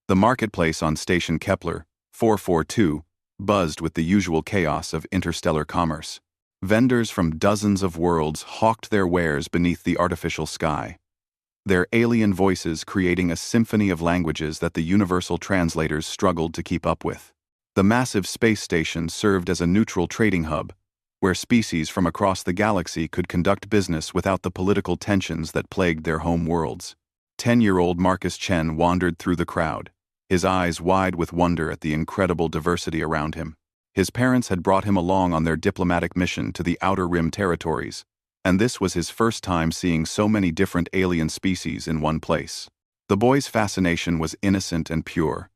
The marketplace on Station Kepler, 442, buzzed with the usual chaos of interstellar commerce. Vendors from dozens of worlds hawked their wares beneath the artificial sky, their alien voices creating a symphony of languages that the universal translators struggled to keep up with. The massive space station served as a neutral trading hub, where species from across the galaxy could conduct business without the political tensions that plagued their home worlds. 10-year-old Marcus Chen wandered through the crowd, his eyes wide with wonder at the incredible diversity around him. His parents had brought him along on their diplomatic mission to the Outer Rim territories, and this was his first time seeing so many different alien species in one place. The boy's fascination was innocent and pure,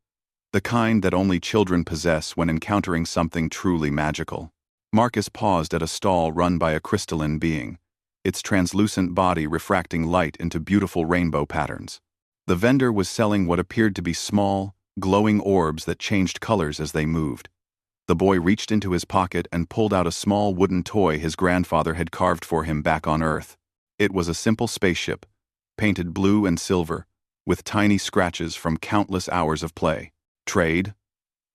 the kind that only children possess when encountering something truly magical. Marcus paused at a stall run by a crystalline being, its translucent body refracting light into beautiful rainbow patterns. The vendor was selling what appeared to be small, glowing orbs that changed colors as they moved. The boy reached into his pocket and pulled out a small wooden toy his grandfather had carved for him back on Earth. It was a simple spaceship, painted blue and silver, with tiny scratches from countless hours of play. "Trade?"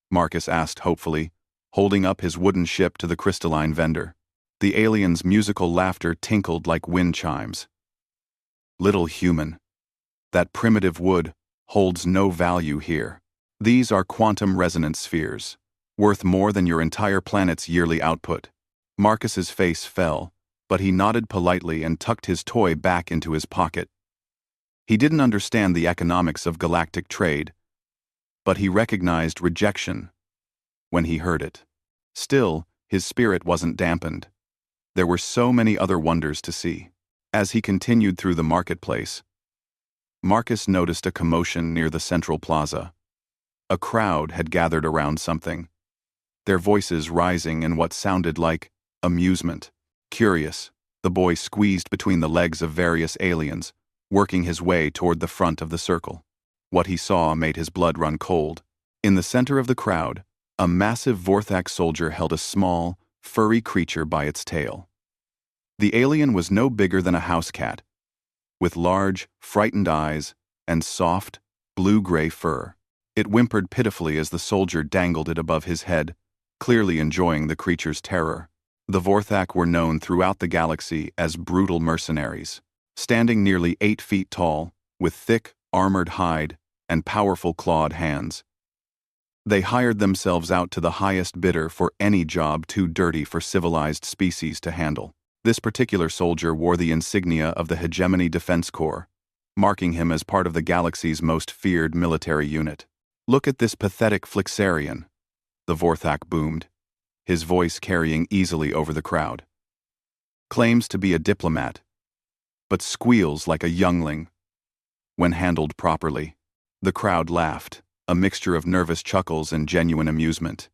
Marcus asked hopefully, holding up his wooden ship to the crystalline vendor. The alien's musical laughter tinkled like wind chimes. "Little human, that primitive wood holds no value here. These are quantum resonance spheres, worth more than your entire planet's yearly output." Marcus's face fell, but he nodded politely and tucked his toy back into his pocket. He didn't understand the economics of galactic trade, but he recognized rejection when he heard it. Still, his spirit wasn't dampened. There were so many other wonders to see. As he continued through the marketplace, Marcus noticed a commotion near the central plaza. A crowd had gathered around something, their voices rising in what sounded like amusement. Curious, the boy squeezed between the legs of various aliens, working his way toward the front of the circle. What he saw made his blood run cold. In the center of the crowd, a massive Vorthak soldier held a small, furry creature by its tail. The alien was no bigger than a house cat, with large, frightened eyes and soft, blue-gray fur. It whimpered pitifully as the soldier dangled it above his head, clearly enjoying the creature's terror. The Vorthak were known throughout the galaxy as brutal mercenaries. Standing nearly 8 feet tall, with thick, armored hide and powerful clawed hands, they hired themselves out to the highest bidder for any job too dirty for civilized species to handle. This particular soldier wore the insignia of the Hegemony Defense Corps, marking him as part of the galaxy's most feared military unit. "Look at this pathetic Flixarian," the Vorthak boomed, his voice carrying easily over the crowd. "Claims to be a diplomat, but squeals like a youngling when handled properly." The crowd laughed, a mixture of nervous chuckles and genuine amusement.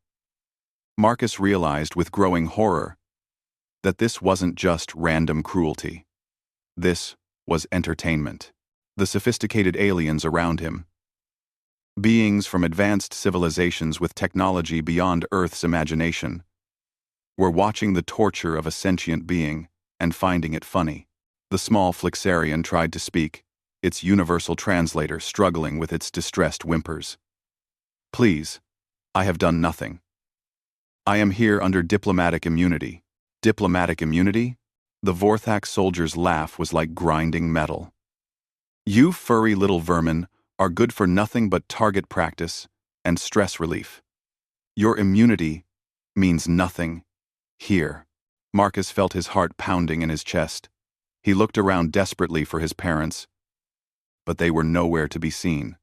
Marcus realized with growing horror that this wasn't just random cruelty. This was entertainment. The sophisticated aliens around him, beings from advanced civilizations with technology beyond Earth's imagination, were watching the torture of a sentient being and finding it funny. The small Flixarian tried to speak, its universal translator struggling with its distressed whimpers. "Please, I have done nothing. I am here under diplomatic immunity." "Diplomatic immunity?" The Vorthak soldier's laugh was like grinding metal. "You furry little vermin are good for nothing but target practice and stress relief. Your immunity means nothing here." Marcus felt his heart pounding in his chest. He looked around desperately for his parents, but they were nowhere to be seen.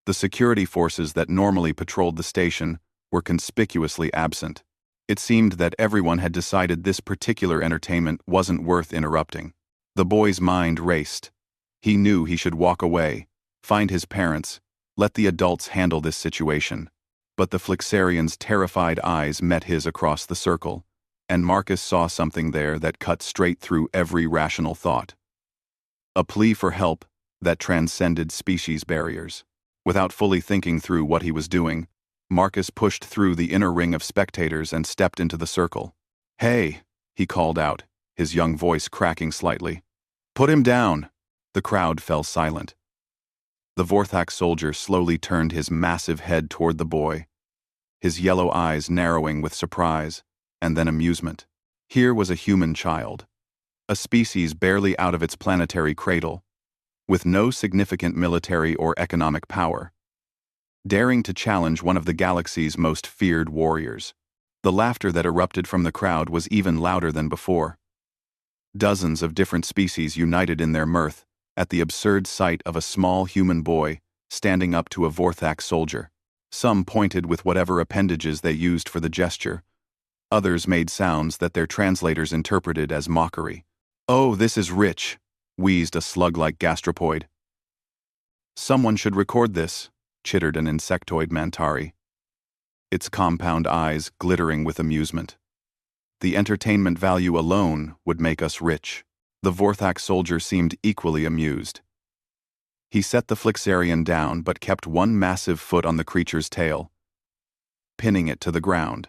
The security forces that normally patrolled the station were conspicuously absent. It seemed that everyone had decided this particular entertainment wasn't worth interrupting. The boy's mind raced. He knew he should walk away, find his parents, let the adults handle this situation. But the Flixarian's terrified eyes met his across the circle, and Marcus saw something there that cut straight through every rational thought. A plea for help that transcended species barriers. Without fully thinking through what he was doing, Marcus pushed through the inner ring of spectators and stepped into the circle. "Hey," he called out, his young voice cracking slightly. "Put him down." The crowd fell silent. The Vorthak soldier slowly turned his massive head toward the boy, his yellow eyes narrowing with surprise, and then amusement. Here was a human child, a species barely out of its planetary cradle, with no significant military or economic power, daring to challenge one of the galaxy's most feared warriors. The laughter that erupted from the crowd was even louder than before. Dozens of different species united in their mirth at the absurd sight of a small human boy standing up to a Vorthak soldier. Some pointed with whatever appendages they used for the gesture. Others made sounds that their translators interpreted as mockery. "Oh, this is rich," wheezed a slug-like gastropoid. "Someone should record this," chittered an insectoid Mantari, its compound eyes glittering with amusement. "The entertainment value alone would make us rich." The Vorthak soldier seemed equally amused. He set the Flixarian down but kept one massive foot on the creature's tail, pinning it to the ground.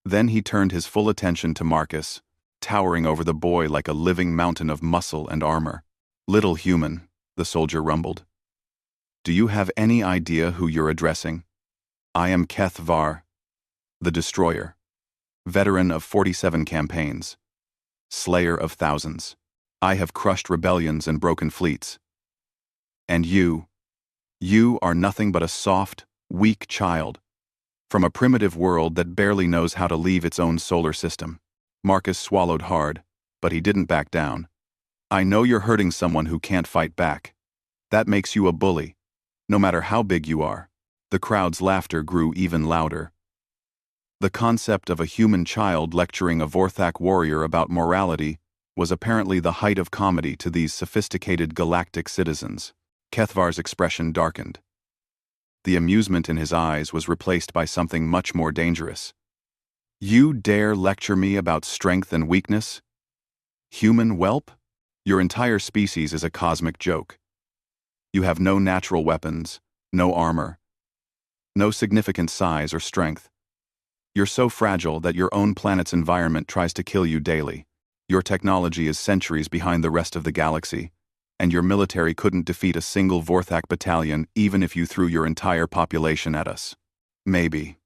Then he turned his full attention to Marcus, towering over the boy like a living mountain of muscle and armor. "Little human," the soldier rumbled. "Do you have any idea who you're addressing? I am Keth Var, the Destroyer, veteran of 47 campaigns, slayer of thousands. I have crushed rebellions and broken fleets. And you are nothing but a soft, weak child from a primitive world that barely knows how to leave its own solar system." Marcus swallowed hard, but he didn't back down. "I know you're hurting someone who can't fight back. That makes you a bully, no matter how big you are." The crowd's laughter grew even louder. The concept of a human child lecturing a Vorthak warrior about morality was apparently the height of comedy to these sophisticated galactic citizens. Kethvar's expression darkened. The amusement in his eyes was replaced by something much more dangerous. "You dare lecture me about strength and weakness? Human whelp? Your entire species is a cosmic joke. You have no natural weapons, no armor, no significant size or strength. You're so fragile that your own planet's environment tries to kill you daily. Your technology is centuries behind the rest of the galaxy, and your military couldn't defeat a single Vorthak battalion even if you threw your entire population at us." "Maybe,"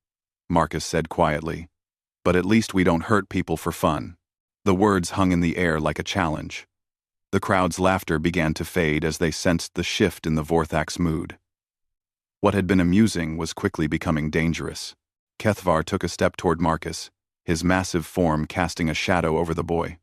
Marcus said quietly, "but at least we don't hurt people for fun." The words hung in the air like a challenge. The crowd's laughter began to fade as they sensed the shift in the Vorthak's mood. What had been amusing was quickly becoming dangerous. Kethvar took a step toward Marcus, his massive form casting a shadow over the boy.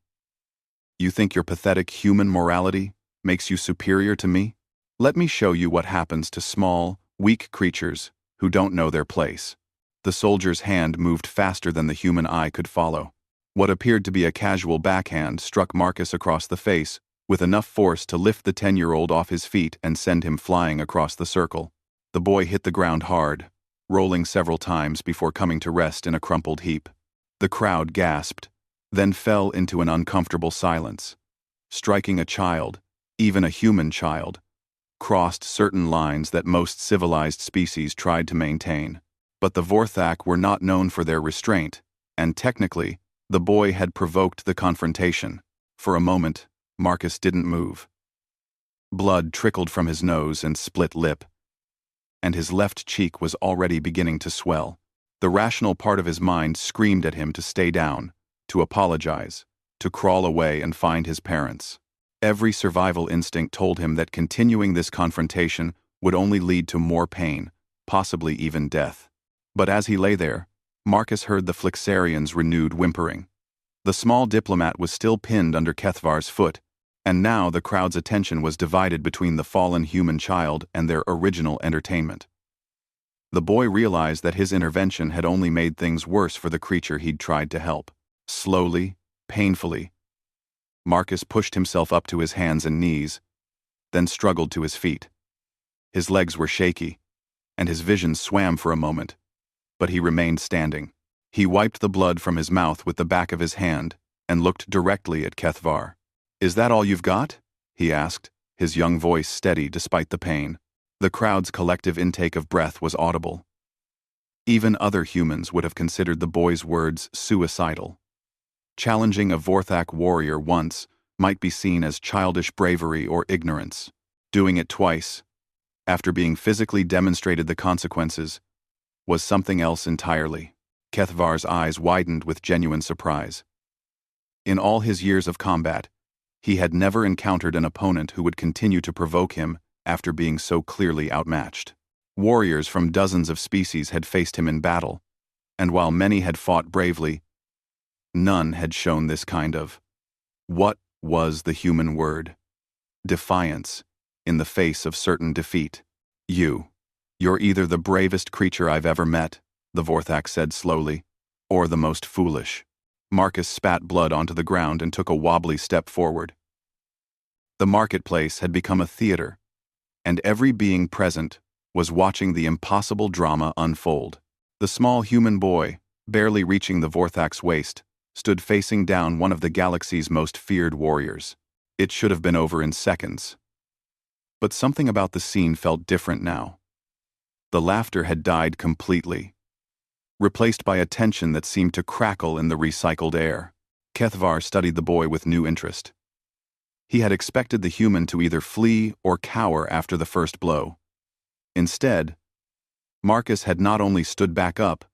"You think your pathetic human morality makes you superior to me? Let me show you what happens to small, weak creatures who don't know their place." The soldier's hand moved faster than the human eye could follow. What appeared to be a casual backhand struck Marcus across the face with enough force to lift the 10-year-old off his feet and send him flying across the circle. The boy hit the ground hard, rolling several times before coming to rest in a crumpled heap. The crowd gasped, then fell into an uncomfortable silence. Striking a child, even a human child, crossed certain lines that most civilized species tried to maintain. But the Vorthak were not known for their restraint, and technically, the boy had provoked the confrontation. For a moment, Marcus didn't move. Blood trickled from his nose and split lip, and his left cheek was already beginning to swell. The rational part of his mind screamed at him to stay down, to apologize, to crawl away and find his parents. Every survival instinct told him that continuing this confrontation would only lead to more pain, possibly even death. But as he lay there, Marcus heard the Flixarian's renewed whimpering. The small diplomat was still pinned under Kethvar's foot, and now the crowd's attention was divided between the fallen human child and their original entertainment. The boy realized that his intervention had only made things worse for the creature he'd tried to help. Slowly, painfully, Marcus pushed himself up to his hands and knees, then struggled to his feet. His legs were shaky, and his vision swam for a moment, but he remained standing. He wiped the blood from his mouth with the back of his hand and looked directly at Kethvar. "Is that all you've got?" he asked, his young voice steady despite the pain. The crowd's collective intake of breath was audible. Even other humans would have considered the boy's words suicidal. Challenging a Vorthak warrior once might be seen as childish bravery or ignorance. Doing it twice, after being physically demonstrated the consequences, was something else entirely. Kethvar's eyes widened with genuine surprise. In all his years of combat, he had never encountered an opponent who would continue to provoke him after being so clearly outmatched. Warriors from dozens of species had faced him in battle, and while many had fought bravely, none had shown this kind of, what was the human word? Defiance, in the face of certain defeat. You're either the bravest creature I've ever met, the Vorthak said slowly, or the most foolish. Marcus spat blood onto the ground and took a wobbly step forward. The marketplace had become a theater, and every being present was watching the impossible drama unfold. The small human boy, barely reaching the Vorthak's waist, stood facing down one of the galaxy's most feared warriors. It should have been over in seconds. But something about the scene felt different now. The laughter had died completely, replaced by a tension that seemed to crackle in the recycled air. Kethvar studied the boy with new interest. He had expected the human to either flee or cower after the first blow. Instead, Marcus had not only stood back up,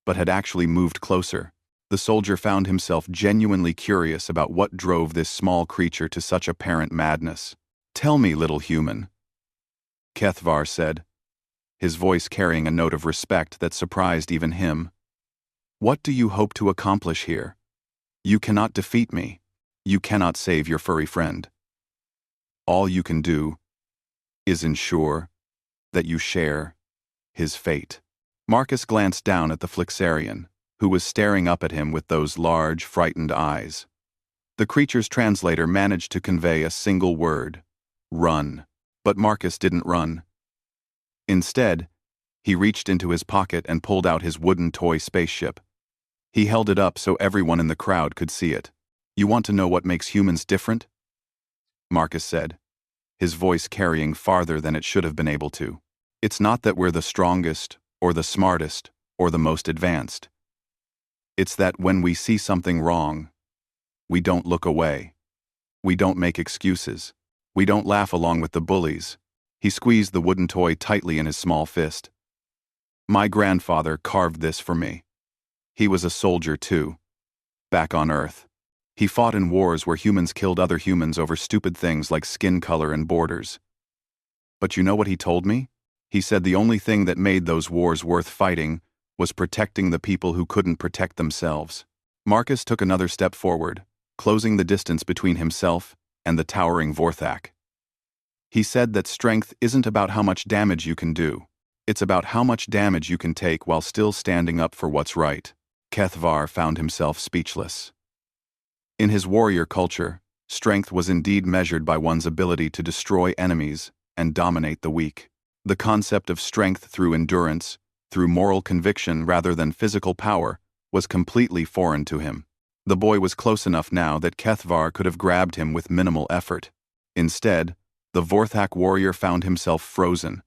but had actually moved closer. The soldier found himself genuinely curious about what drove this small creature to such apparent madness. "Tell me, little human," Kethvar said, his voice carrying a note of respect that surprised even him. "What do you hope to accomplish here? You cannot defeat me. You cannot save your furry friend. All you can do is ensure that you share his fate." Marcus glanced down at the Flixarian, who was staring up at him with those large, frightened eyes. The creature's translator managed to convey a single word: run. But Marcus didn't run. Instead, he reached into his pocket and pulled out his wooden toy spaceship. He held it up so everyone in the crowd could see it. "You want to know what makes humans different?" Marcus said, his voice carrying farther than it should have been able to. "It's not that we're the strongest, or the smartest, or the most advanced. It's that when we see something wrong, we don't look away. We don't make excuses. We don't laugh along with the bullies." He squeezed the wooden toy tightly in his small fist. "My grandfather carved this for me. He was a soldier too, back on Earth. He fought in wars where humans killed other humans over stupid things like skin color and borders. But you know what he told me? He said the only thing that made those wars worth fighting was protecting the people who couldn't protect themselves." Marcus took another step forward, closing the distance between himself and the towering Vorthak. He said that strength isn't about how much damage you can do. It's about how much damage you can take while still standing up for what's right. Kethvar found himself speechless. In his warrior culture, strength was indeed measured by one's ability to destroy enemies and dominate the weak. The concept of strength through endurance, through moral conviction rather than physical power, was completely foreign to him. The boy was close enough now that Kethvar could have grabbed him with minimal effort. Instead, the Vorthak warrior found himself frozen,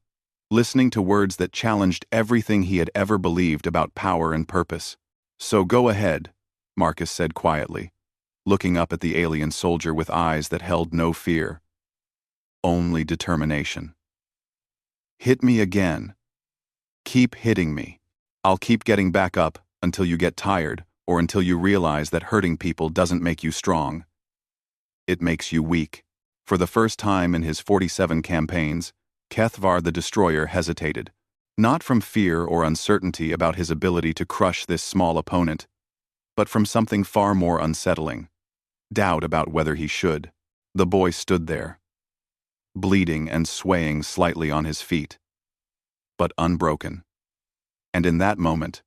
listening to words that challenged everything he had ever believed about power and purpose. "So go ahead," Marcus said quietly, looking up at the alien soldier with eyes that held no fear, only determination. "Hit me again. Keep hitting me. I'll keep getting back up until you get tired or until you realize that hurting people doesn't make you strong. It makes you weak." For the first time in his 47 campaigns, Kethvar the Destroyer hesitated, not from fear or uncertainty about his ability to crush this small opponent, but from something far more unsettling: doubt about whether he should. The boy stood there, bleeding and swaying slightly on his feet, but unbroken. And in that moment,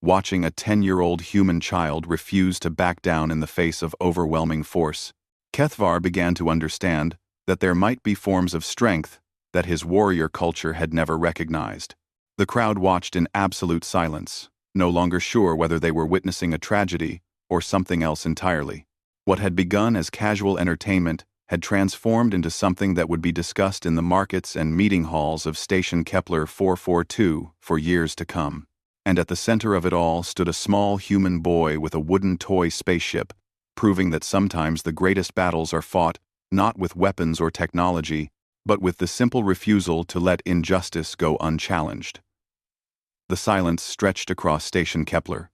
watching a 10-year-old human child refuse to back down in the face of overwhelming force, Kethvar began to understand that there might be forms of strength that his warrior culture had never recognized. The crowd watched in absolute silence, no longer sure whether they were witnessing a tragedy or something else entirely. What had begun as casual entertainment had transformed into something that would be discussed in the markets and meeting halls of Station Kepler 442 for years to come. And at the center of it all stood a small human boy with a wooden toy spaceship, proving that sometimes the greatest battles are fought not with weapons or technology, but with the simple refusal to let injustice go unchallenged. The silence stretched across Station Kepler.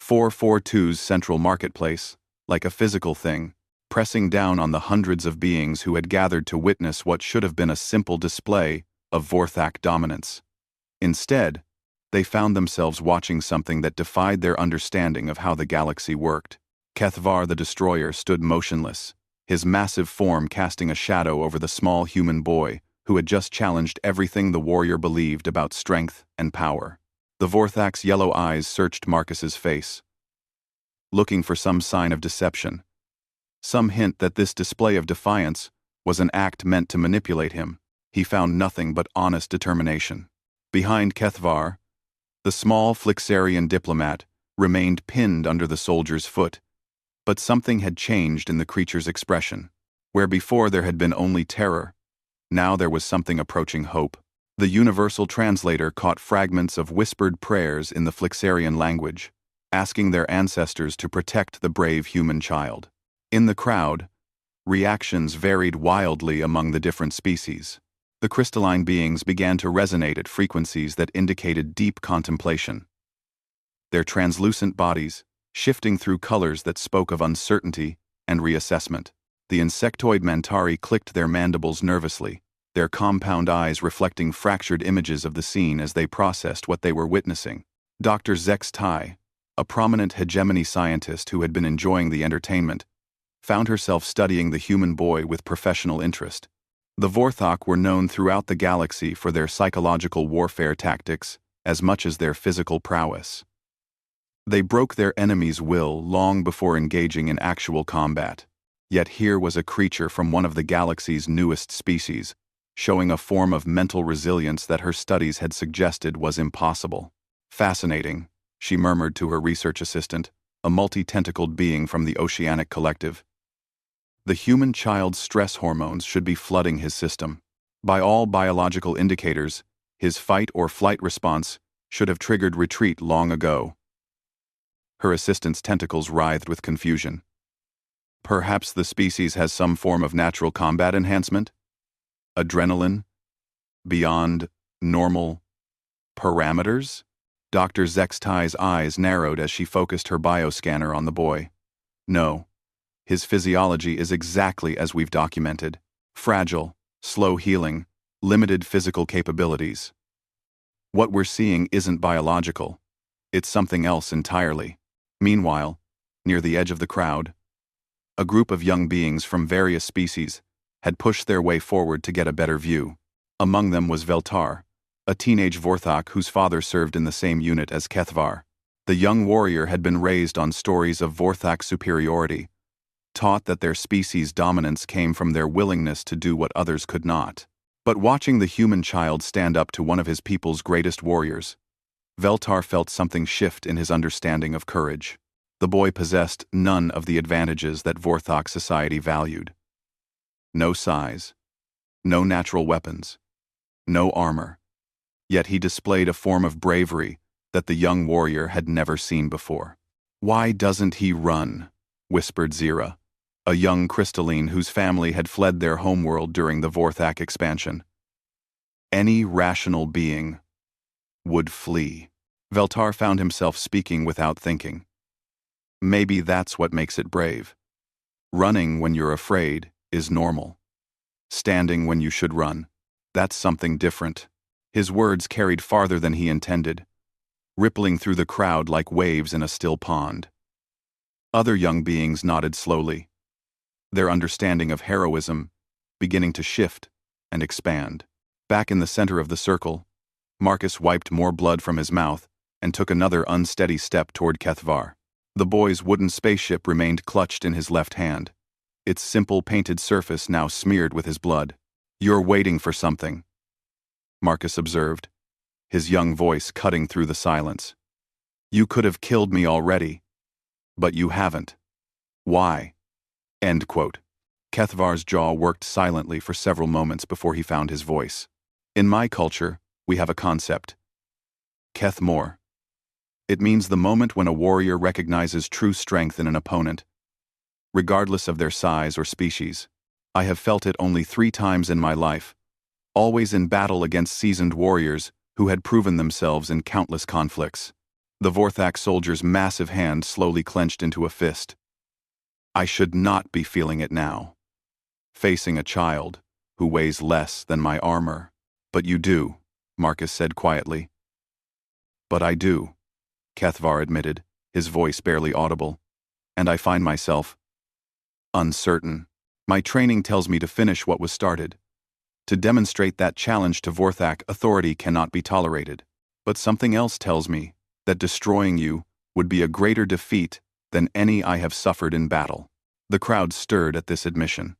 442's central marketplace, like a physical thing, pressing down on the hundreds of beings who had gathered to witness what should have been a simple display of Vorthak dominance. Instead, they found themselves watching something that defied their understanding of how the galaxy worked. Kethvar the Destroyer stood motionless, his massive form casting a shadow over the small human boy who had just challenged everything the warrior believed about strength and power. The Vorthak's yellow eyes searched Marcus's face, looking for some sign of deception, some hint that this display of defiance was an act meant to manipulate him. He found nothing but honest determination. Behind Kethvar, the small Flixarian diplomat remained pinned under the soldier's foot, but something had changed in the creature's expression. Where before there had been only terror, now there was something approaching hope. The universal translator caught fragments of whispered prayers in the Flixarian language, asking their ancestors to protect the brave human child. In the crowd, reactions varied wildly among the different species. The crystalline beings began to resonate at frequencies that indicated deep contemplation. Their translucent bodies, shifting through colors that spoke of uncertainty and reassessment. The insectoid Mantari clicked their mandibles nervously, their compound eyes reflecting fractured images of the scene as they processed what they were witnessing. Dr. Zex Tai, a prominent hegemony scientist who had been enjoying the entertainment, found herself studying the human boy with professional interest. The Vorthak were known throughout the galaxy for their psychological warfare tactics as much as their physical prowess. They broke their enemy's will long before engaging in actual combat. Yet here was a creature from one of the galaxy's newest species, showing a form of mental resilience that her studies had suggested was impossible. Fascinating, she murmured to her research assistant, a multi-tentacled being from the Oceanic Collective. The human child's stress hormones should be flooding his system. By all biological indicators, his fight or flight response should have triggered retreat long ago. Her assistant's tentacles writhed with confusion. Perhaps the species has some form of natural combat enhancement? Adrenaline? Beyond normal parameters? Dr. Zextai's eyes narrowed as she focused her bioscanner on the boy. No. His physiology is exactly as we've documented. Fragile, slow healing, limited physical capabilities. What we're seeing isn't biological. It's something else entirely. Meanwhile, near the edge of the crowd, a group of young beings from various species had pushed their way forward to get a better view. Among them was Veltar, a teenage Vorthak whose father served in the same unit as Kethvar. The young warrior had been raised on stories of Vorthak superiority, taught that their species' dominance came from their willingness to do what others could not. But watching the human child stand up to one of his people's greatest warriors, Veltar felt something shift in his understanding of courage. The boy possessed none of the advantages that Vorthak society valued. No size, no natural weapons, no armor. Yet he displayed a form of bravery that the young warrior had never seen before. "Why doesn't he run?" whispered Zira, a young crystalline whose family had fled their homeworld during the Vorthak expansion. Any rational being would flee. Veltar found himself speaking without thinking. Maybe that's what makes it brave. Running when you're afraid is normal. Standing when you should run, that's something different. His words carried farther than he intended, rippling through the crowd like waves in a still pond. Other young beings nodded slowly, their understanding of heroism beginning to shift and expand. Back in the center of the circle, Marcus wiped more blood from his mouth and took another unsteady step toward Kethvar. The boy's wooden spaceship remained clutched in his left hand, its simple painted surface now smeared with his blood. "You're waiting for something," Marcus observed, his young voice cutting through the silence. "You could have killed me already, but you haven't. Why?" End quote. Kethvar's jaw worked silently for several moments before he found his voice. "In my culture, we have a concept. Kethmor. It means the moment when a warrior recognizes true strength in an opponent, regardless of their size or species. I have felt it only 3 times in my life, always in battle against seasoned warriors who had proven themselves in countless conflicts. The Vorthak soldier's massive hand slowly clenched into a fist. I should not be feeling it now. Facing a child who weighs less than my armor. But you do, Marcus said quietly. But I do, Kethvar admitted, his voice barely audible. And I find myself uncertain. My training tells me to finish what was started. To demonstrate that challenge to Vorthak authority cannot be tolerated. But something else tells me that destroying you would be a greater defeat than any I have suffered in battle. The crowd stirred at this admission.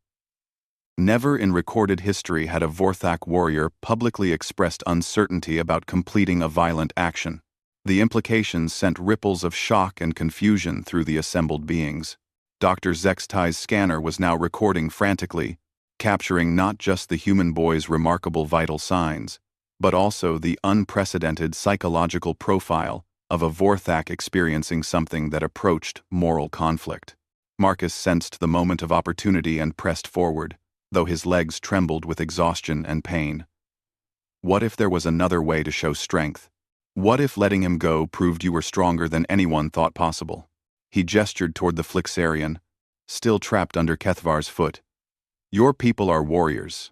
Never in recorded history had a Vorthak warrior publicly expressed uncertainty about completing a violent action. The implications sent ripples of shock and confusion through the assembled beings. Dr. Zextai's scanner was now recording frantically, capturing not just the human boy's remarkable vital signs, but also the unprecedented psychological profile of a Vorthak experiencing something that approached moral conflict. Marcus sensed the moment of opportunity and pressed forward, though his legs trembled with exhaustion and pain. What if there was another way to show strength? What if letting him go proved you were stronger than anyone thought possible? He gestured toward the Flixarian, still trapped under Kethvar's foot. Your people are warriors.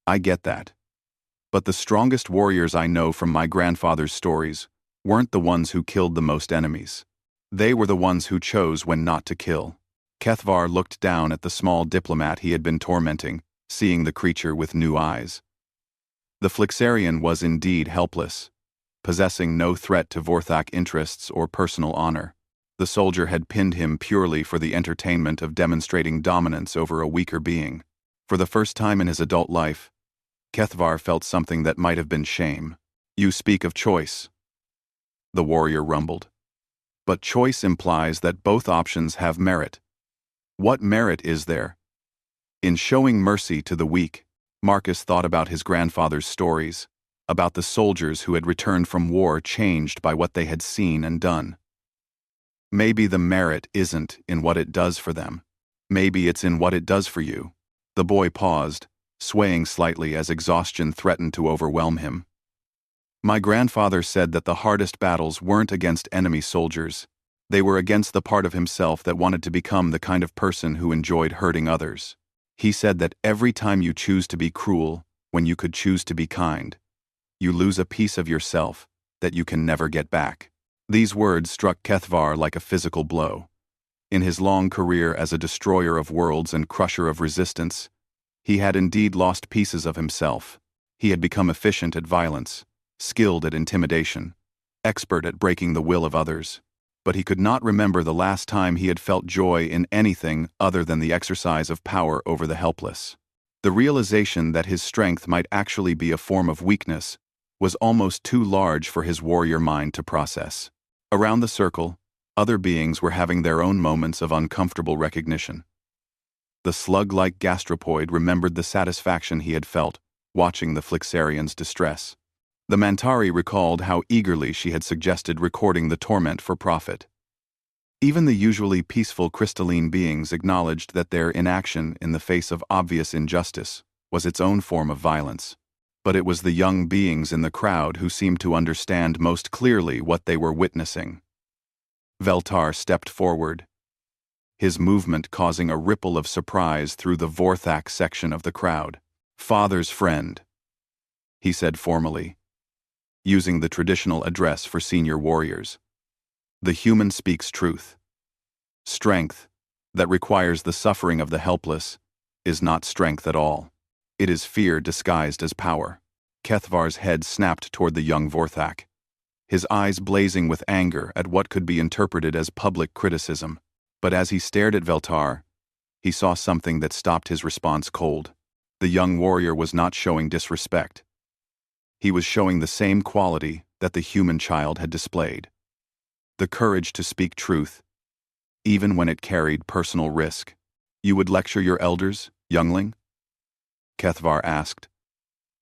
I get that. But the strongest warriors I know from my grandfather's stories weren't the ones who killed the most enemies. They were the ones who chose when not to kill. Kethvar looked down at the small diplomat he had been tormenting, seeing the creature with new eyes. The Flixarian was indeed helpless, possessing no threat to Vorthak interests or personal honor. The soldier had pinned him purely for the entertainment of demonstrating dominance over a weaker being. For the first time in his adult life, Kethvar felt something that might have been shame. You speak of choice, the warrior rumbled. But choice implies that both options have merit. What merit is there? In showing mercy to the weak, Marcus thought about his grandfather's stories, about the soldiers who had returned from war changed by what they had seen and done. Maybe the merit isn't in what it does for them. Maybe it's in what it does for you. The boy paused, swaying slightly as exhaustion threatened to overwhelm him. My grandfather said that the hardest battles weren't against enemy soldiers. They were against the part of himself that wanted to become the kind of person who enjoyed hurting others. He said that every time you choose to be cruel, when you could choose to be kind, you lose a piece of yourself that you can never get back. These words struck Kethvar like a physical blow. In his long career as a destroyer of worlds and crusher of resistance, he had indeed lost pieces of himself. He had become efficient at violence, skilled at intimidation, expert at breaking the will of others. But he could not remember the last time he had felt joy in anything other than the exercise of power over the helpless. The realization that his strength might actually be a form of weakness was almost too large for his warrior mind to process. Around the circle, other beings were having their own moments of uncomfortable recognition. The slug-like gastropoid remembered the satisfaction he had felt watching the Flixarian's distress. The Mantari recalled how eagerly she had suggested recording the torment for profit. Even the usually peaceful crystalline beings acknowledged that their inaction in the face of obvious injustice was its own form of violence. But it was the young beings in the crowd who seemed to understand most clearly what they were witnessing. Veltar stepped forward, his movement causing a ripple of surprise through the Vorthak section of the crowd. Father's friend, he said formally, using the traditional address for senior warriors. The human speaks truth. Strength, that requires the suffering of the helpless, is not strength at all. It is fear disguised as power. Kethvar's head snapped toward the young Vorthak, his eyes blazing with anger at what could be interpreted as public criticism. But as he stared at Veltar, he saw something that stopped his response cold. The young warrior was not showing disrespect. He was showing the same quality that the human child had displayed. The courage to speak truth, even when it carried personal risk. You would lecture your elders, youngling? Kethvar asked,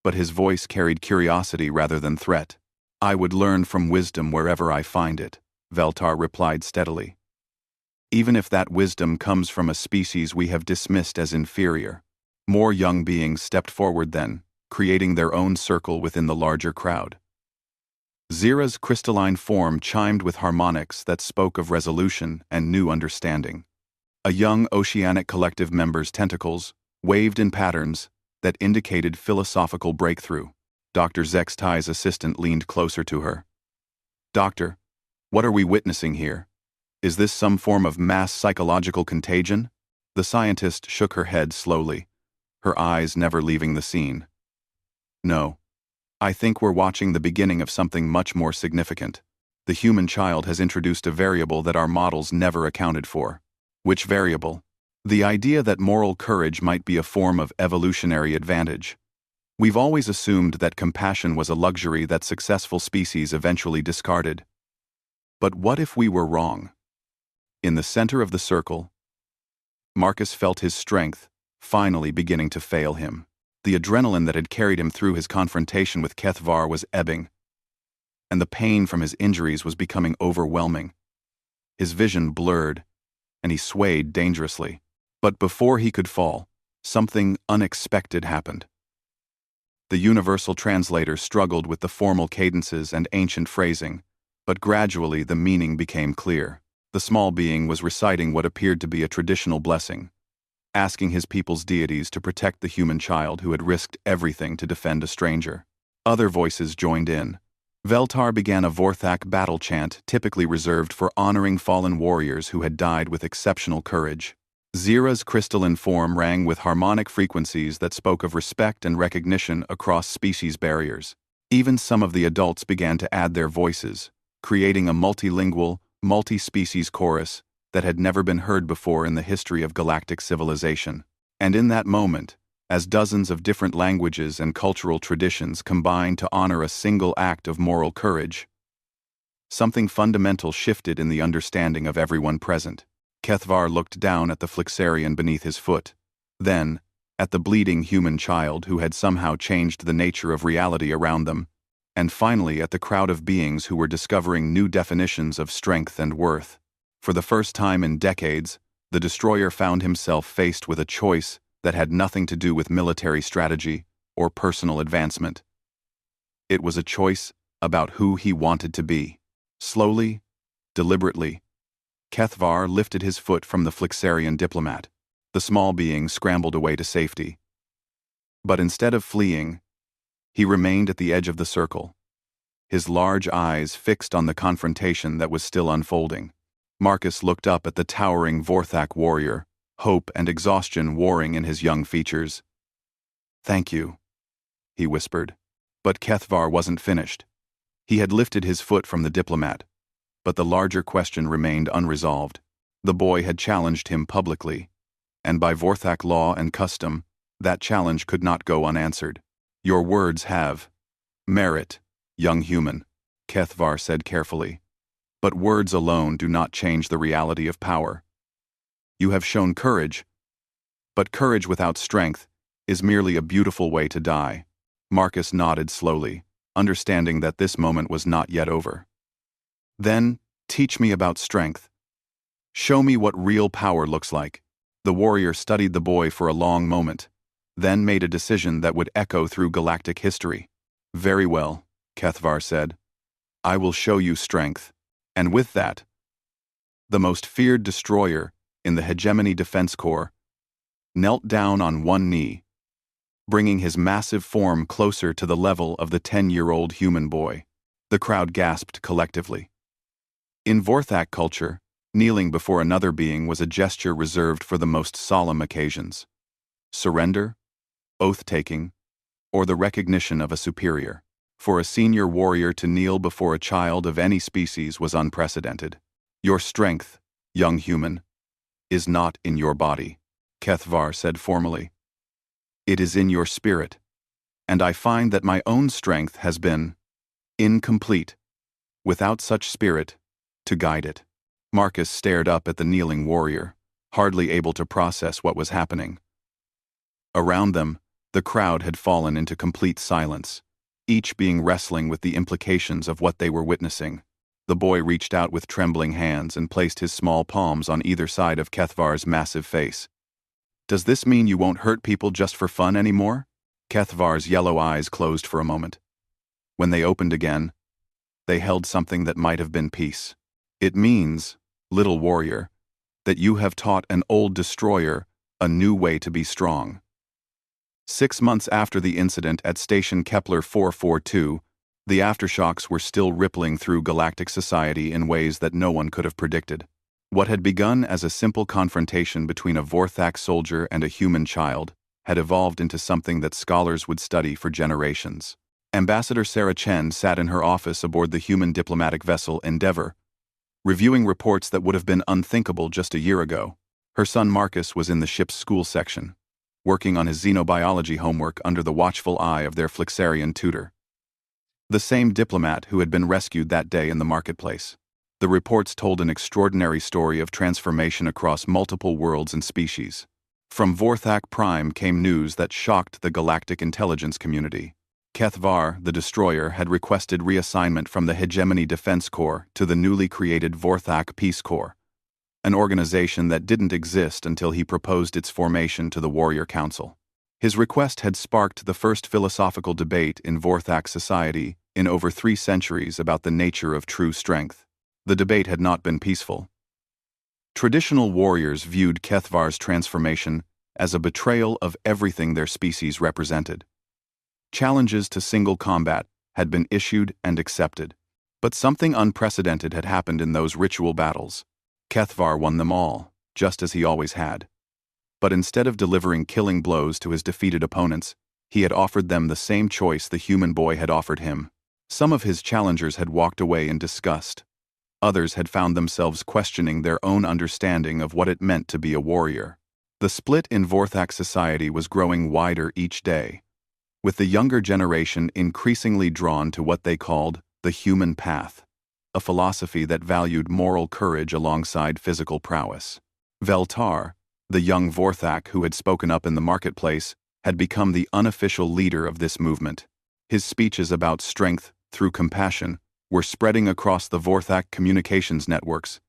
but his voice carried curiosity rather than threat. I would learn from wisdom wherever I find it, Veltar replied steadily. Even if that wisdom comes from a species we have dismissed as inferior. More young beings stepped forward then, creating their own circle within the larger crowd. Zira's crystalline form chimed with harmonics that spoke of resolution and new understanding. A young oceanic collective member's tentacles waved in patterns that indicated philosophical breakthrough. Dr. Zextai's assistant leaned closer to her. "Doctor, what are we witnessing here? Is this some form of mass psychological contagion?" The scientist shook her head slowly, her eyes never leaving the scene. "No. I think we're watching the beginning of something much more significant. The human child has introduced a variable that our models never accounted for." "Which variable?" "The idea that moral courage might be a form of evolutionary advantage. We've always assumed that compassion was a luxury that successful species eventually discarded. But what if we were wrong?" In the center of the circle, Marcus felt his strength finally beginning to fail him. The adrenaline that had carried him through his confrontation with Kethvar was ebbing, and the pain from his injuries was becoming overwhelming. His vision blurred, and he swayed dangerously. But before he could fall, something unexpected happened. The universal translator struggled with the formal cadences and ancient phrasing, but gradually the meaning became clear. The small being was reciting what appeared to be a traditional blessing, asking his people's deities to protect the human child who had risked everything to defend a stranger. Other voices joined in. Veltar began a Vorthak battle chant typically reserved for honoring fallen warriors who had died with exceptional courage. Zira's crystalline form rang with harmonic frequencies that spoke of respect and recognition across species barriers. Even some of the adults began to add their voices, creating a multilingual, multi-species chorus that had never been heard before in the history of galactic civilization. And in that moment, as dozens of different languages and cultural traditions combined to honor a single act of moral courage, something fundamental shifted in the understanding of everyone present. Kethvar looked down at the Flixarian beneath his foot, then at the bleeding human child who had somehow changed the nature of reality around them, and finally at the crowd of beings who were discovering new definitions of strength and worth. For the first time in decades, the destroyer found himself faced with a choice that had nothing to do with military strategy or personal advancement. It was a choice about who he wanted to be. Slowly, deliberately, Kethvar lifted his foot from the Flixarian diplomat. The small being scrambled away to safety. But instead of fleeing, he remained at the edge of the circle, his large eyes fixed on the confrontation that was still unfolding. Marcus looked up at the towering Vorthak warrior, hope and exhaustion warring in his young features. "Thank you," he whispered. But Kethvar wasn't finished. He had lifted his foot from the diplomat, but the larger question remained unresolved. The boy had challenged him publicly, and by Vorthak law and custom, that challenge could not go unanswered. "Your words have merit, young human," Kethvar said carefully. "But words alone do not change the reality of power. You have shown courage, but courage without strength is merely a beautiful way to die." Marcus nodded slowly, understanding that this moment was not yet over. "Then, teach me about strength. Show me what real power looks like." The warrior studied the boy for a long moment, then made a decision that would echo through galactic history. "Very well," Kethvar said. "I will show you strength." And with that, the most feared destroyer in the Hegemony Defense Corps knelt down on one knee, bringing his massive form closer to the level of the 10-year-old human boy. The crowd gasped collectively. In Vorthak culture, kneeling before another being was a gesture reserved for the most solemn occasions: surrender, oath-taking, or the recognition of a superior. For a senior warrior to kneel before a child of any species was unprecedented. "Your strength, young human, is not in your body," Kethvar said formally. "It is in your spirit, and I find that my own strength has been incomplete without such spirit to guide it." Marcus stared up at the kneeling warrior, hardly able to process what was happening. Around them, the crowd had fallen into complete silence, each being wrestling with the implications of what they were witnessing. The boy reached out with trembling hands and placed his small palms on either side of Kethvar's massive face. Does this mean you won't hurt people just for fun anymore? Kethvar's yellow eyes closed for a moment. When they opened again, they held something that might have been peace. It means, little warrior, that you have taught an old destroyer a new way to be strong. 6 months after the incident at Station Kepler 442, the aftershocks were still rippling through galactic society in ways that no one could have predicted. What had begun as a simple confrontation between a Vorthak soldier and a human child had evolved into something that scholars would study for generations. Ambassador Sarah Chen sat in her office aboard the human diplomatic vessel Endeavour, reviewing reports that would have been unthinkable just a year ago. Her son Marcus was in the ship's school section, working on his xenobiology homework under the watchful eye of their Flixarian tutor, the same diplomat who had been rescued that day in the marketplace. The reports told an extraordinary story of transformation across multiple worlds and species. From Vorthak Prime came news that shocked the galactic intelligence community. Kethvar, the destroyer, had requested reassignment from the Hegemony Defense Corps to the newly created Vorthak Peace Corps, an organization that didn't exist until he proposed its formation to the Warrior Council. His request had sparked the first philosophical debate in Vorthak society in over 3 centuries about the nature of true strength. The debate had not been peaceful. Traditional warriors viewed Kethvar's transformation as a betrayal of everything their species represented. Challenges to single combat had been issued and accepted, but something unprecedented had happened in those ritual battles. Kethvar won them all, just as he always had. But instead of delivering killing blows to his defeated opponents, he had offered them the same choice the human boy had offered him. Some of his challengers had walked away in disgust. Others had found themselves questioning their own understanding of what it meant to be a warrior. The split in Vorthak society was growing wider each day, with the younger generation increasingly drawn to what they called the human path, a philosophy that valued moral courage alongside physical prowess. Veltar, the young Vorthak who had spoken up in the marketplace, had become the unofficial leader of this movement. His speeches about strength through compassion were spreading across the Vorthak communications networks,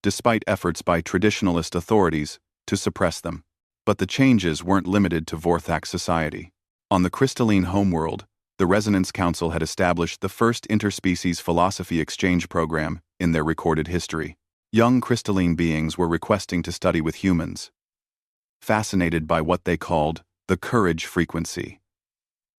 despite efforts by traditionalist authorities to suppress them. But the changes weren't limited to Vorthak society. On the crystalline homeworld, the Resonance Council had established the first interspecies philosophy exchange program in their recorded history. Young crystalline beings were requesting to study with humans, fascinated by what they called the courage frequency,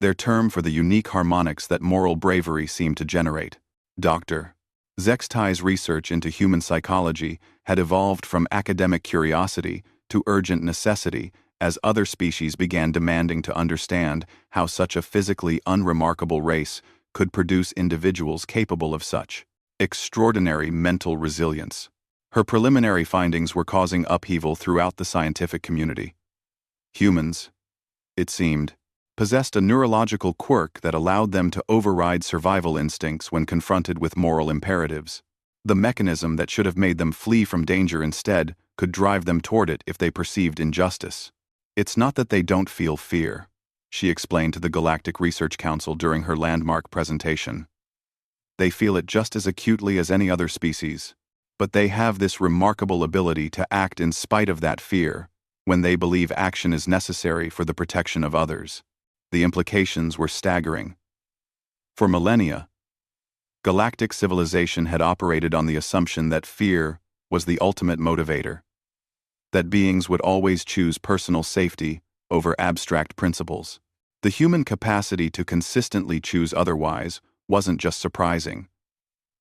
their term for the unique harmonics that moral bravery seemed to generate. Dr. Zextai's research into human psychology had evolved from academic curiosity to urgent necessity as other species began demanding to understand how such a physically unremarkable race could produce individuals capable of such extraordinary mental resilience. Her preliminary findings were causing upheaval throughout the scientific community. Humans, it seemed, possessed a neurological quirk that allowed them to override survival instincts when confronted with moral imperatives. The mechanism that should have made them flee from danger instead could drive them toward it if they perceived injustice. It's not that they don't feel fear, she explained to the Galactic Research Council during her landmark presentation. They feel it just as acutely as any other species, but they have this remarkable ability to act in spite of that fear when they believe action is necessary for the protection of others. The implications were staggering. For millennia, galactic civilization had operated on the assumption that fear was the ultimate motivator, that beings would always choose personal safety over abstract principles. The human capacity to consistently choose otherwise wasn't just surprising.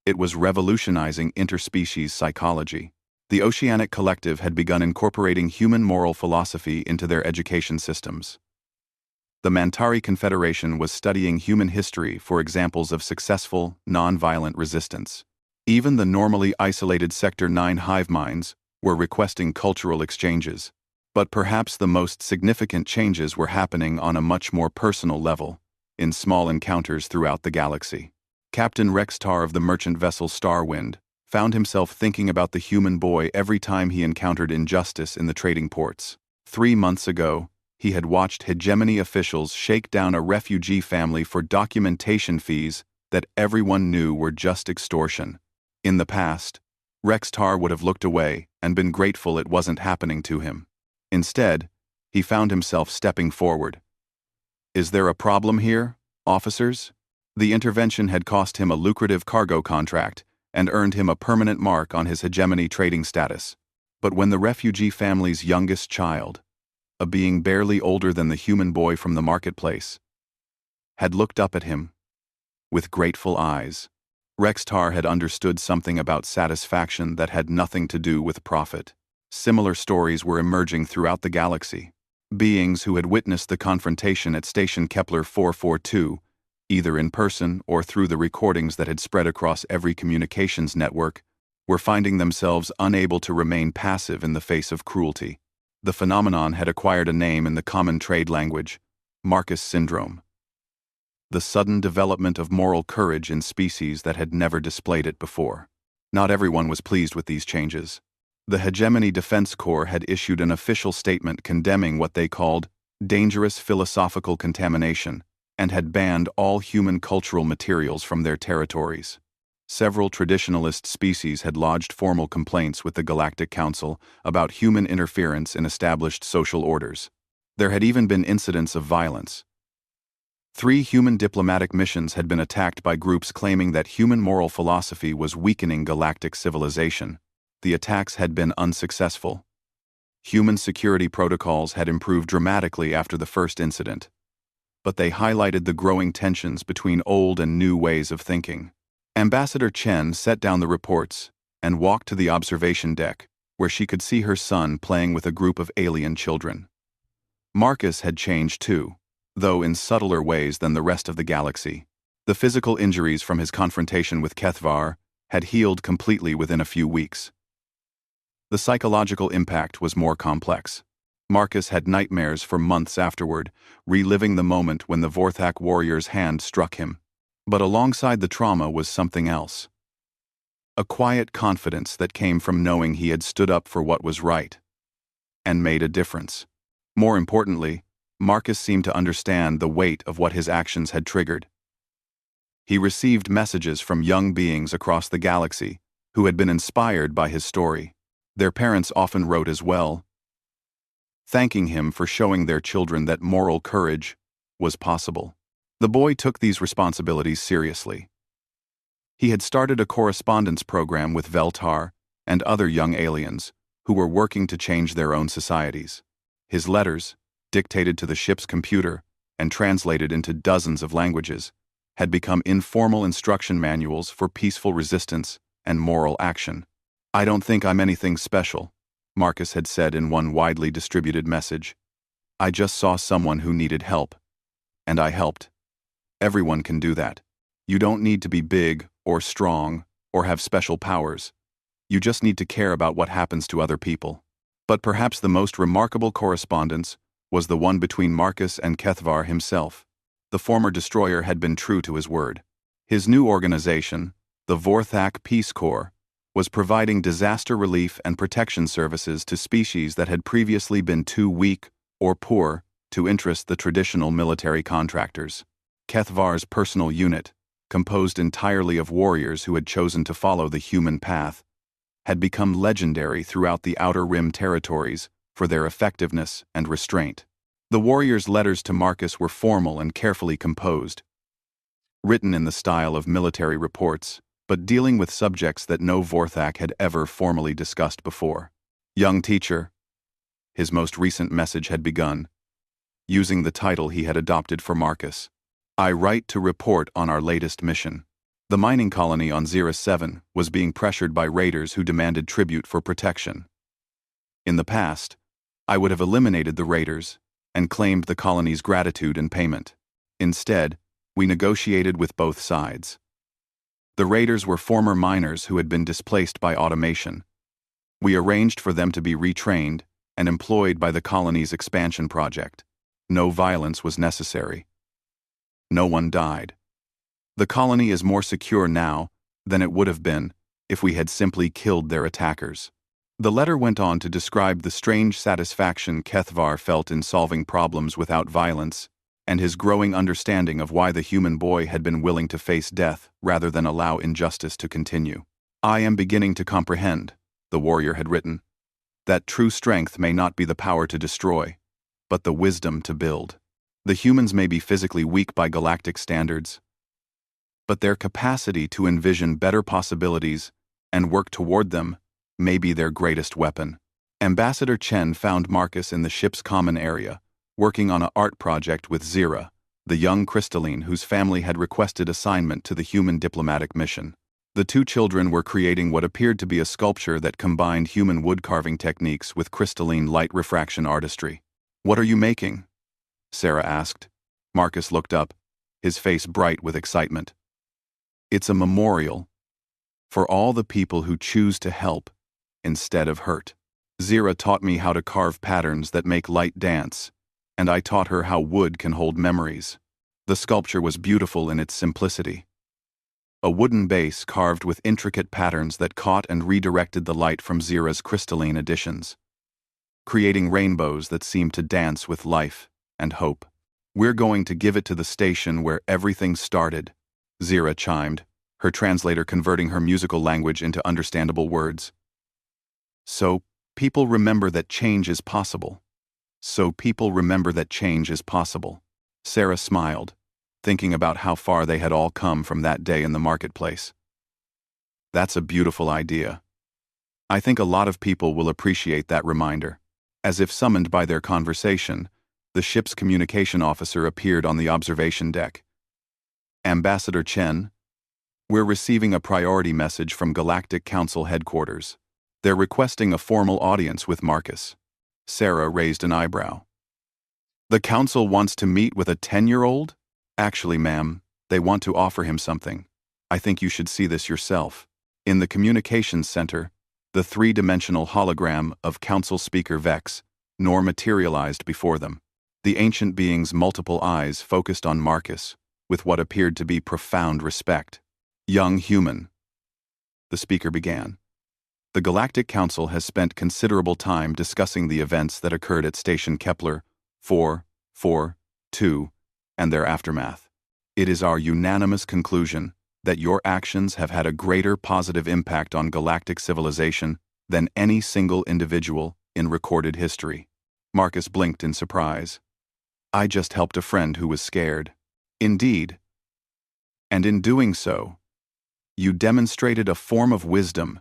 It was revolutionizing interspecies psychology. The Oceanic Collective had begun incorporating human moral philosophy into their education systems. The Mantari Confederation was studying human history for examples of successful, non-violent resistance. Even the normally isolated Sector 9 hive minds were requesting cultural exchanges. But perhaps the most significant changes were happening on a much more personal level, in small encounters throughout the galaxy. Captain Rextar of the merchant vessel Starwind found himself thinking about the human boy every time he encountered injustice in the trading ports. 3 months ago, he had watched hegemony officials shake down a refugee family for documentation fees that everyone knew were just extortion. In the past, Rextar would have looked away and been grateful it wasn't happening to him. Instead, He found himself stepping forward. "Is there a problem here, officers?" The intervention had cost him a lucrative cargo contract and earned him a permanent mark on his hegemony trading status. But when the refugee family's youngest child, a being barely older than the human boy from the marketplace, had looked up at him with grateful eyes, Rextar had understood something about satisfaction that had nothing to do with profit. Similar stories were emerging throughout the galaxy. Beings who had witnessed the confrontation at Station Kepler 442, either in person or through the recordings that had spread across every communications network, were finding themselves unable to remain passive in the face of cruelty. The phenomenon had acquired a name in the common trade language: Marcus Syndrome. The sudden development of moral courage in species that had never displayed it before. Not everyone was pleased with these changes. The Hegemony Defense Corps had issued an official statement condemning what they called dangerous philosophical contamination and had banned all human cultural materials from their territories. Several traditionalist species had lodged formal complaints with the Galactic Council about human interference in established social orders. There had even been incidents of violence. 3 human diplomatic missions had been attacked by groups claiming that human moral philosophy was weakening galactic civilization. The attacks had been unsuccessful. Human security protocols had improved dramatically after the first incident, but they highlighted the growing tensions between old and new ways of thinking. Ambassador Chen set down the reports and walked to the observation deck, where she could see her son playing with a group of alien children. Marcus had changed too, though in subtler ways than the rest of the galaxy. The physical injuries from his confrontation with Kethvar had healed completely within a few weeks. The psychological impact was more complex. Marcus had nightmares for months afterward, reliving the moment when the Vorthak warrior's hand struck him. But alongside the trauma was something else. A quiet confidence that came from knowing he had stood up for what was right and made a difference. More importantly, Marcus seemed to understand the weight of what his actions had triggered. He received messages from young beings across the galaxy who had been inspired by his story. Their parents often wrote as well, thanking him for showing their children that moral courage was possible. The boy took these responsibilities seriously. He had started a correspondence program with Veltar and other young aliens who were working to change their own societies. His letters, dictated to the ship's computer and translated into dozens of languages, had become informal instruction manuals for peaceful resistance and moral action. "I don't think I'm anything special," Marcus had said in one widely distributed message. "I just saw someone who needed help, and I helped. Everyone can do that. You don't need to be big or strong or have special powers. You just need to care about what happens to other people." But perhaps the most remarkable correspondence was the one between Marcus and Kethvar himself. The former destroyer had been true to his word. His new organization, the Vorthak Peace Corps, was providing disaster relief and protection services to species that had previously been too weak or poor to interest the traditional military contractors. Kethvar's personal unit, composed entirely of warriors who had chosen to follow the human path, had become legendary throughout the Outer Rim territories for their effectiveness and restraint. The warriors' letters to Marcus were formal and carefully composed, written in the style of military reports, but dealing with subjects that no Vorthak had ever formally discussed before. "Young teacher," his most recent message had begun, using the title he had adopted for Marcus. "I write to report on our latest mission." The mining colony on Xeris 7 was being pressured by raiders who demanded tribute for protection. In the past, I would have eliminated the raiders and claimed the colony's gratitude and payment. Instead, we negotiated with both sides. The raiders were former miners who had been displaced by automation. We arranged for them to be retrained and employed by the colony's expansion project. No violence was necessary. No one died. The colony is more secure now than it would have been if we had simply killed their attackers. The letter went on to describe the strange satisfaction Kethvar felt in solving problems without violence, and his growing understanding of why the human boy had been willing to face death rather than allow injustice to continue. "I am beginning to comprehend," the warrior had written, "that true strength may not be the power to destroy, but the wisdom to build. The humans may be physically weak by galactic standards, but their capacity to envision better possibilities and work toward them may be their greatest weapon. Ambassador Chen found Marcus in the ship's common area, working on an art project with Zira, the young crystalline whose family had requested assignment to the human diplomatic mission. The two children were creating what appeared to be a sculpture that combined human wood-carving techniques with crystalline light refraction artistry. "What are you making?" Sarah asked. Marcus looked up, his face bright with excitement. "It's a memorial for all the people who choose to help instead of hurt. Zira taught me how to carve patterns that make light dance, and I taught her how wood can hold memories." The sculpture was beautiful in its simplicity. A wooden base carved with intricate patterns that caught and redirected the light from Zira's crystalline additions, creating rainbows that seemed to dance with life and hope. "We're going to give it to the station where everything started," Zira chimed, her translator converting her musical language into understandable words. "So people remember that change is possible. So people remember that change is possible." Sarah smiled, thinking about how far they had all come from that day in the marketplace. "That's a beautiful idea. I think a lot of people will appreciate that reminder." As if summoned by their conversation, the ship's communication officer appeared on the observation deck. "Ambassador Chen, we're receiving a priority message from Galactic Council headquarters. They're requesting a formal audience with Marcus." Sarah raised an eyebrow. "The council wants to meet with a 10-year-old? Actually, ma'am, they want to offer him something. I think you should see this yourself." In the communications center, the three-dimensional hologram of Council Speaker Vex nor materialized before them. The ancient being's multiple eyes focused on Marcus with what appeared to be profound respect. "Young human," the speaker began. "The Galactic Council has spent considerable time discussing the events that occurred at Station Kepler 442 and their aftermath. It is our unanimous conclusion that your actions have had a greater positive impact on galactic civilization than any single individual in recorded history." Marcus blinked in surprise. "I just helped a friend who was scared." "Indeed. And in doing so, you demonstrated a form of wisdom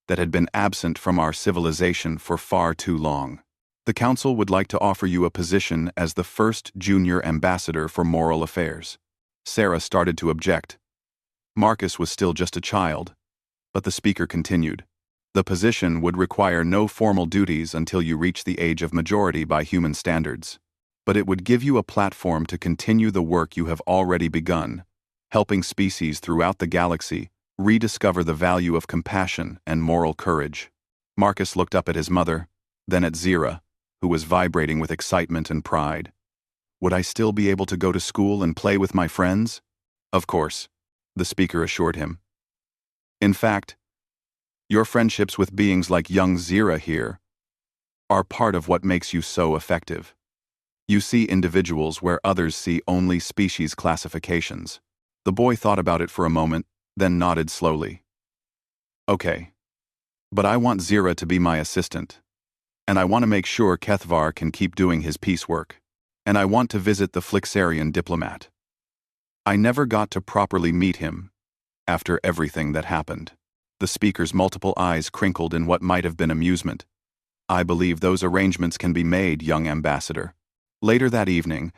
that had been absent from our civilization for far too long. The Council would like to offer you a position as the first junior ambassador for moral affairs." Sarah started to object. Marcus was still just a child, but the speaker continued. "The position would require no formal duties until you reach the age of majority by human standards, but it would give you a platform to continue the work you have already begun, helping species throughout the galaxy rediscover the value of compassion and moral courage." Marcus looked up at his mother, then at Zira, who was vibrating with excitement and pride. "Would I still be able to go to school and play with my friends?" "Of course," the speaker assured him. "In fact, your friendships with beings like young Zira here are part of what makes you so effective. You see individuals where others see only species classifications." The boy thought about it for a moment, then nodded slowly. "Okay, but I want Zira to be my assistant, and I want to make sure Kethvar can keep doing his piecework, and I want to visit the Flixarian diplomat. I never got to properly meet him after everything that happened." The speaker's multiple eyes crinkled in what might have been amusement. "I believe those arrangements can be made, young ambassador." Later that evening,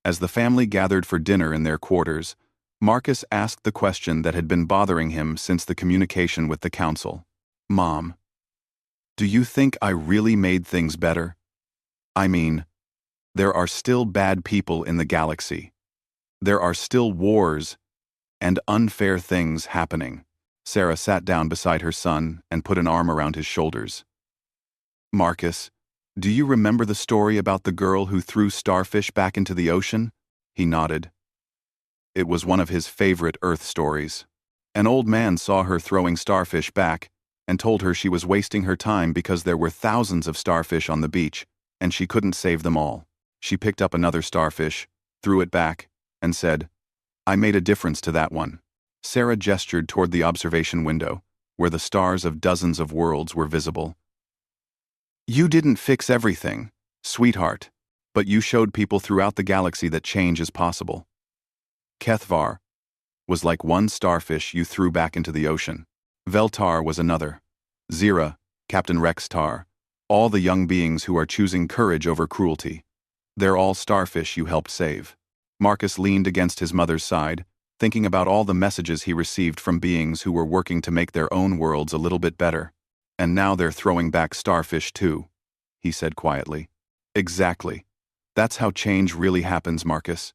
as the family gathered for dinner in their quarters, Marcus asked the question that had been bothering him since the communication with the council. "Mom, do you think I really made things better? I mean, there are still bad people in the galaxy. There are still wars and unfair things happening." Sarah sat down beside her son and put an arm around his shoulders. "Marcus, do you remember the story about the girl who threw starfish back into the ocean?" He nodded. It was one of his favorite Earth stories. An old man saw her throwing starfish back and told her she was wasting her time because there were thousands of starfish on the beach, and she couldn't save them all. She picked up another starfish, threw it back, and said, "I made a difference to that one." Sarah gestured toward the observation window, where the stars of dozens of worlds were visible. "You didn't fix everything, sweetheart. But you showed people throughout the galaxy that change is possible. Kethvar was like one starfish you threw back into the ocean. Veltar was another. Zira, Captain Rex Tar, all the young beings who are choosing courage over cruelty. They're all starfish you helped save. Marcus leaned against his mother's side, thinking about all the messages he received from beings who were working to make their own worlds a little bit better. And now they're throwing back starfish too, he said quietly. Exactly. That's how change really happens, Marcus.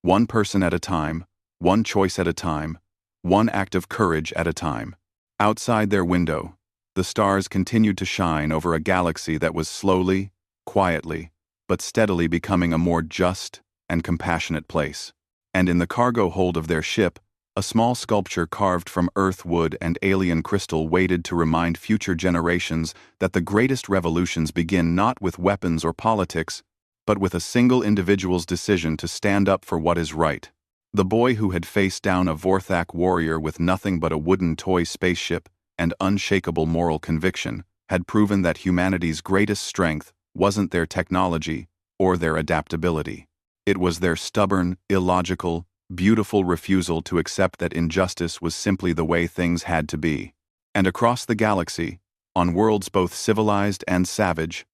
One person at a time, one choice at a time, one act of courage at a time. Outside their window, the stars continued to shine over a galaxy that was slowly, quietly, but steadily becoming a more just and compassionate place. And in the cargo hold of their ship, a small sculpture carved from earth wood and alien crystal waited to remind future generations that the greatest revolutions begin not with weapons or politics, but with a single individual's decision to stand up for what is right. The boy who had faced down a Vorthak warrior with nothing but a wooden toy spaceship and unshakable moral conviction had proven that humanity's greatest strength wasn't their technology or their adaptability. It was their stubborn, illogical, beautiful refusal to accept that injustice was simply the way things had to be. And across the galaxy, on worlds both civilized and savage,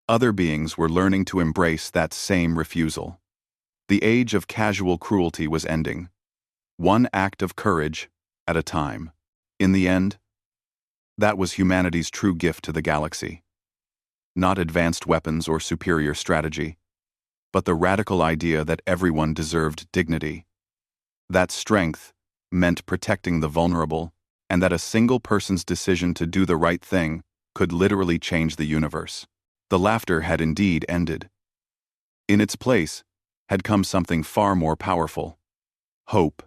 other beings were learning to embrace that same refusal. The age of casual cruelty was ending, one act of courage at a time. In the end, that was humanity's true gift to the galaxy. Not advanced weapons or superior strategy, but the radical idea that everyone deserved dignity. That strength meant protecting the vulnerable, and that a single person's decision to do the right thing could literally change the universe. The laughter had indeed ended. In its place had come something far more powerful: hope.